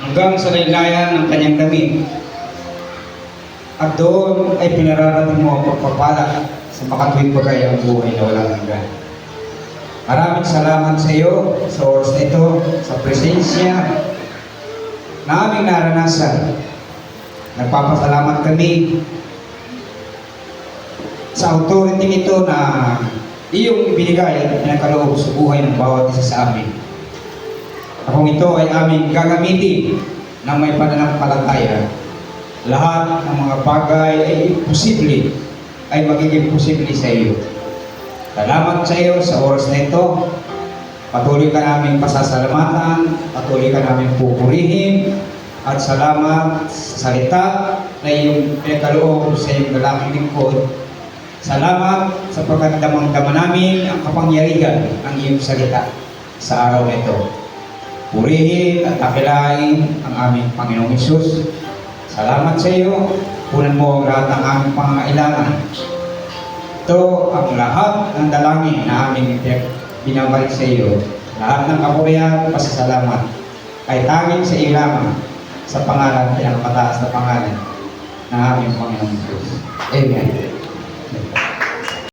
hanggang sa laylayan ng kanyang damit. At doon ay pinararating mo ang pagpapala sa makatuwing bagay ang buhay na walang hanggan. Maraming salamat sa iyo sa oras na ito, sa presensya na aming naranasan. Nagpapasalamat kami sa authority nito na iyong ibinigay at pinakaloob sa buhay ng bawat isa sa amin. Kung ito ay aming gagamitin ng may pananampalataya, lahat ng mga bagay ay imposible, ay magiging posible sa iyo. Salamat sa iyo sa oras na ito. Patuloy ka namin pasasalamatan, patuloy ka namin pupurihin, at salamat sa salita na iyong pinakaloob sa iyong lalaking lingkod. Salamat sa pagkandamang-dama namin ang kapangyarihan ng iyong salita sa araw na ito. Purihin at takilain ang aming Panginoong Hesus. Salamat sa iyo. Punan mo ang lahat ng aming pangangailangan. Ito ang lahat ng dalangin na aming binabalik sa iyo. Lahat ng kapurihan, pasasalamat ay tanging sa iyo lamang sa pangalan, pinakapataas na pangalan ng aming Panginoong Diyos. Amen.